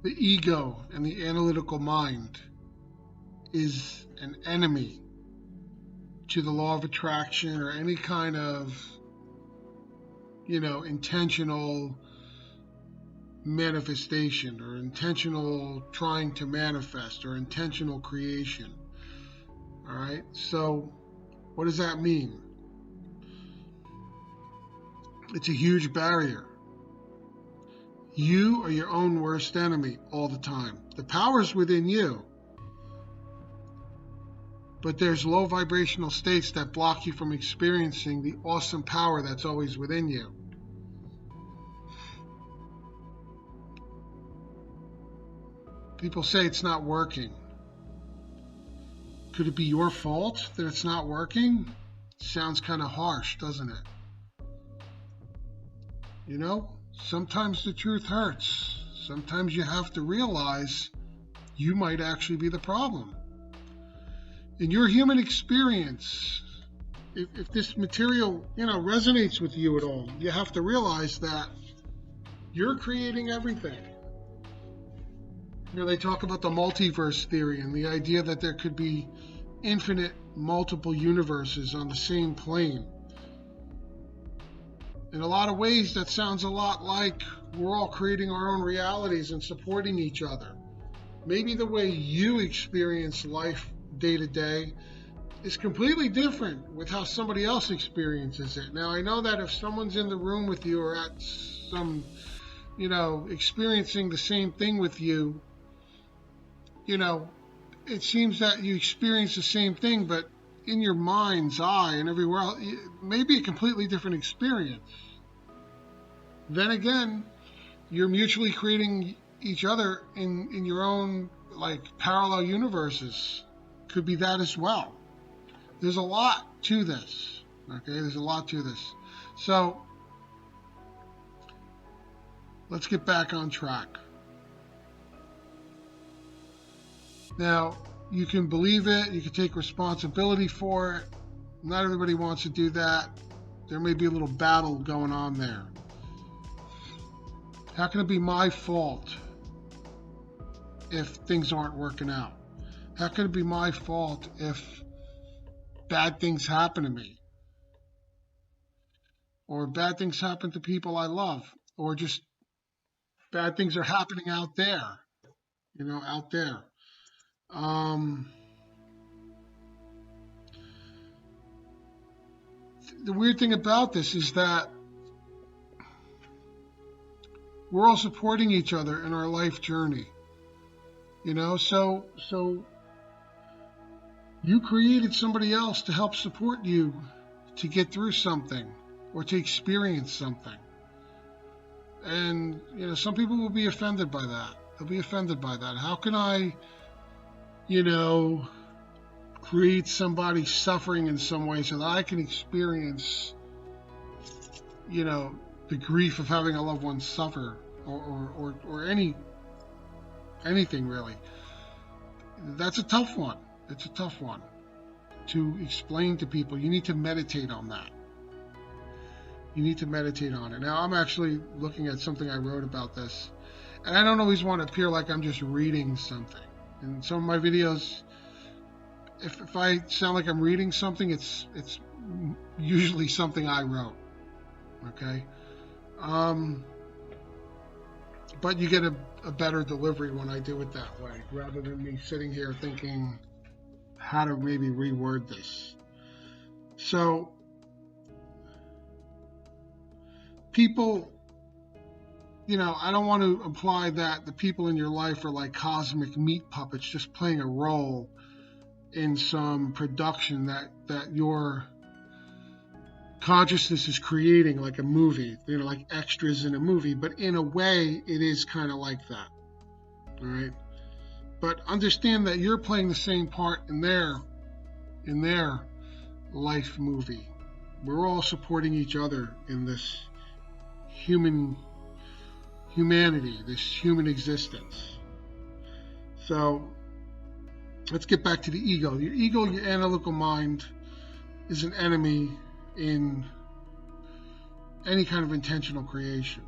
The ego and the analytical mind is an enemy to the law of attraction or any kind of, intentional manifestation or intentional trying to manifest or intentional creation. All right. So what does that mean? It's a huge barrier. You are your own worst enemy all the time. The power's within you, but there's low vibrational states that block you from experiencing the awesome power that's always within you. People say it's not working. Could it be your fault that it's not working? Sounds kind of harsh, doesn't it? Sometimes the truth hurts. Sometimes you have to realize you might actually be the problem. In your human experience, if this material, resonates with you at all, you have to realize that you're creating everything. They talk about the multiverse theory and the idea that there could be infinite multiple universes on the same plane. In a lot of ways, that sounds a lot like we're all creating our own realities and supporting each other. Maybe the way you experience life day to day is completely different with how somebody else experiences it. Now, I know that if someone's in the room with you or at some, experiencing the same thing with you, it seems that you experience the same thing, but in your mind's eye and everywhere else, maybe a completely different experience. Then again, you're mutually creating each other in your own parallel universes. Could be that as well. There's a lot to this. Okay, there's a lot to this. So let's get back on track. Now, you can believe it, you can take responsibility for it. Not everybody wants to do that. There may be a little battle going on there. How can it be my fault if things aren't working out? How can it be my fault if bad things happen to me? Or bad things happen to people I love? Or just bad things are happening out there, out there. The weird thing about this is that we're all supporting each other in our life journey. So you created somebody else to help support you to get through something or to experience something. And, some people will be offended by that. They'll be offended by that. How can I, create somebody suffering in some way so that I can experience, the grief of having a loved one suffer or anything really? That's a tough one. It's a tough one to explain to people. You need to meditate on that. You need to meditate on it. Now, I'm actually looking at something I wrote about this, and I don't always want to appear like I'm just reading something. In some of my videos, if I sound like I'm reading something, it's usually something I wrote. Okay? But you get a better delivery when I do it that way, rather than me sitting here thinking how to maybe reword this. So, people, I don't want to imply that the people in your life are like cosmic meat puppets just playing a role in some production that your consciousness is creating, like a movie, like extras in a movie. But in a way, it is kind of like that. All right. But understand that you're playing the same part in their life movie. We're all supporting each other in this humanity, this human existence. So let's get back to the ego. Your ego, your analytical mind, is an enemy in any kind of intentional creation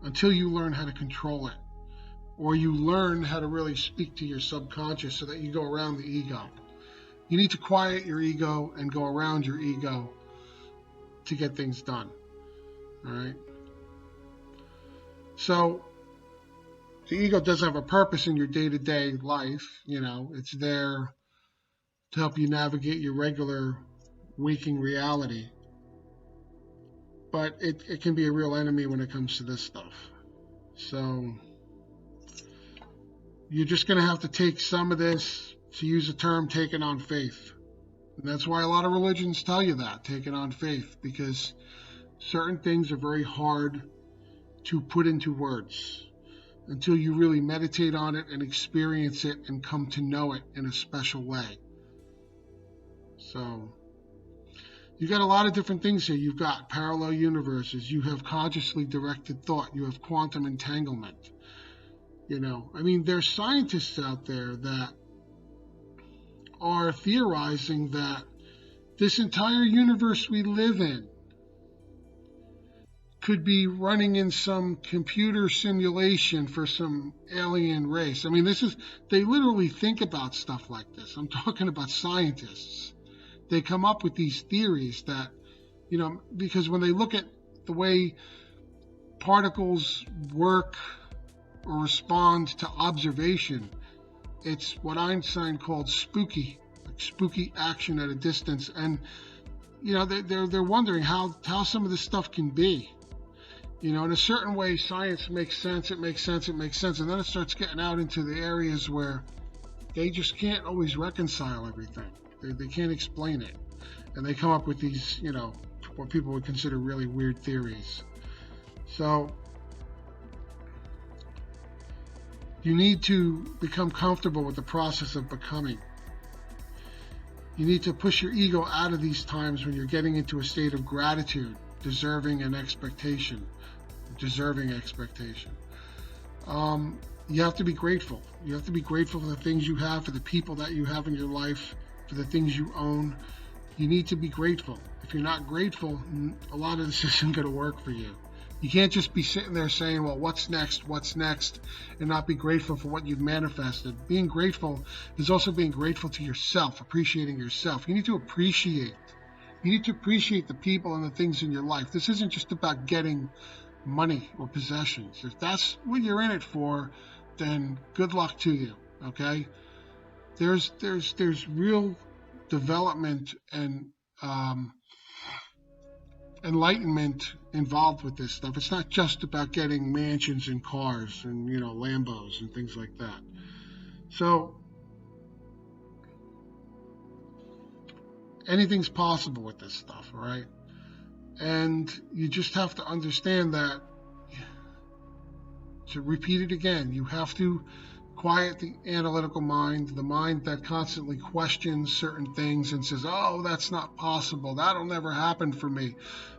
until you learn how to control it. or you learn how to really speak to your subconscious so that you go around the ego. You need to quiet your ego and go around your ego to get things done. All right? So the ego does have a purpose in your day-to-day life. It's there to help you navigate your regular waking reality. But it can be a real enemy when it comes to this stuff. So you're just going to have to take some of this, to use a term, take it on faith. And that's why a lot of religions tell you that, take it on faith, because certain things are very hard to put into words until you really meditate on it and experience it and come to know it in a special way. So you got a lot of different things here. You've got parallel universes. You have consciously directed thought. You have quantum entanglement. There's scientists out there that are theorizing that this entire universe we live in could be running in some computer simulation for some alien race. They literally think about stuff like this. I'm talking about scientists. They come up with these theories that, because when they look at the way particles work or respond to observation, it's what Einstein called spooky, like spooky action at a distance. And, they're wondering how some of this stuff can be. In a certain way, science makes sense, it makes sense. And then it starts getting out into the areas where they just can't always reconcile everything. They can't explain it. And they come up with these, what people would consider really weird theories. So you need to become comfortable with the process of becoming. You need to push your ego out of these times when you're getting into a state of gratitude, deserving expectation. You have to be grateful. You have to be grateful for the things you have, for the people that you have in your life, for the things you own. You need to be grateful. If you're not grateful, a lot of this isn't going to work for you. You can't just be sitting there saying, well, what's next, and not be grateful for what you've manifested. Being grateful is also being grateful to yourself, appreciating yourself. You need to appreciate the people and the things in your life. This isn't just about getting money or possessions. If that's what you're in it for, then good luck to you, okay? There's real development and enlightenment involved with this stuff. It's not just about getting mansions and cars and, Lambos and things like that. So anything's possible with this stuff, all right? And you just have to understand that, to repeat it again, you have to quiet the analytical mind, the mind that constantly questions certain things and says, oh, that's not possible, that'll never happen for me.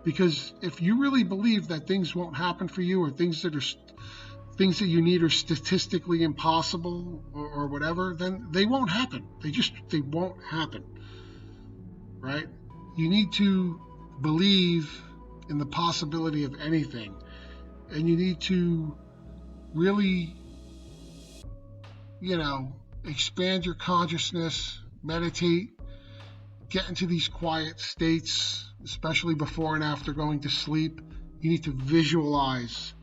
Because if you really believe that things won't happen for you, or things that you need are statistically impossible or whatever, then they won't happen. They won't happen, right? You need to believe in the possibility of anything, and you need to really, expand your consciousness, meditate, get into these quiet states, especially before and after going to sleep. You need to visualize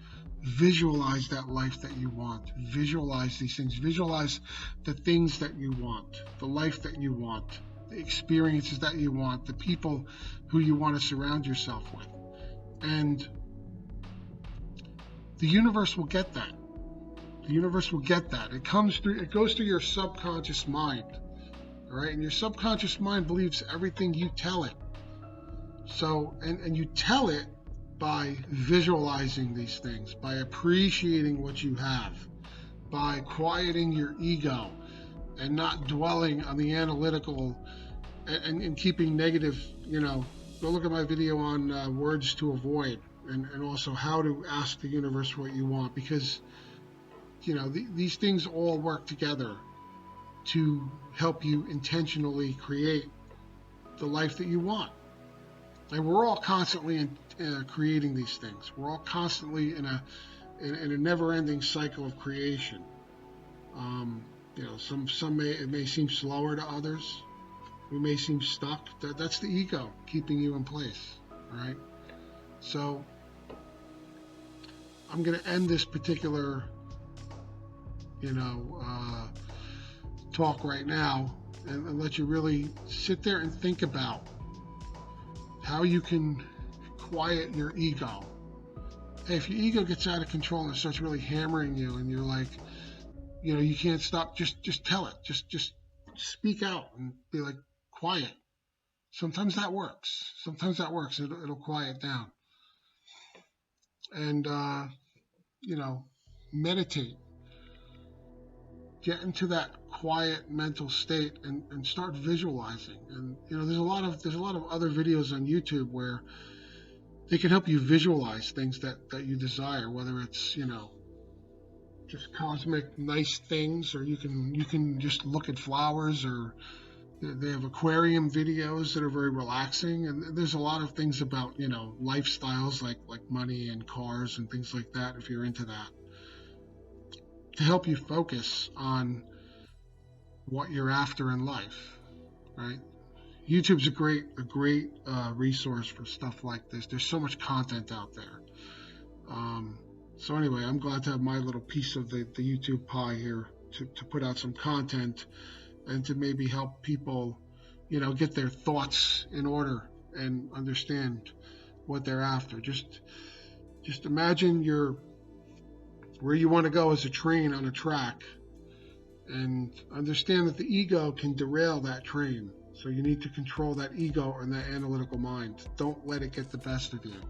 that life that you want. Visualize these things. Visualize the things that you want, the life that you want, the experiences that you want, the people who you want to surround yourself with. And the universe will get that. The universe will get that. It goes through your subconscious mind. All right? And your subconscious mind believes everything you tell it. So, and you tell it by visualizing these things, by appreciating what you have, by quieting your ego and not dwelling on the analytical and keeping negative, go look at my video on words to avoid, and also how to ask the universe what you want, because, these things all work together to help you intentionally create the life that you want. And we're all constantly creating these things. We're all constantly in a in a never-ending cycle of creation. It may seem slower to others. We may seem stuck. That's the ego keeping you in place, right? So I'm going to end this particular, talk right now and let you really sit there and think about how you can quiet your ego. Hey, if your ego gets out of control and starts really hammering you, and you're like, you can't stop, just tell it. Just speak out and be like, quiet. Sometimes that works. It'll quiet down. And meditate. Get into that quiet mental state and start visualizing. And there's a lot of other videos on YouTube where they can help you visualize things that you desire, whether it's just cosmic nice things, or you can just look at flowers, or they have aquarium videos that are very relaxing. And there's a lot of things about lifestyles like money and cars and things like that, if you're into that, to help you focus on what you're after in life, right? YouTube's a great resource for stuff like this. There's so much content out there. So anyway, I'm glad to have my little piece of the YouTube pie here to put out some content and to maybe help people, get their thoughts in order and understand what they're after. Just imagine where you want to go as a train on a track, and understand that the ego can derail that train. So you need to control that ego and that analytical mind. Don't let it get the best of you.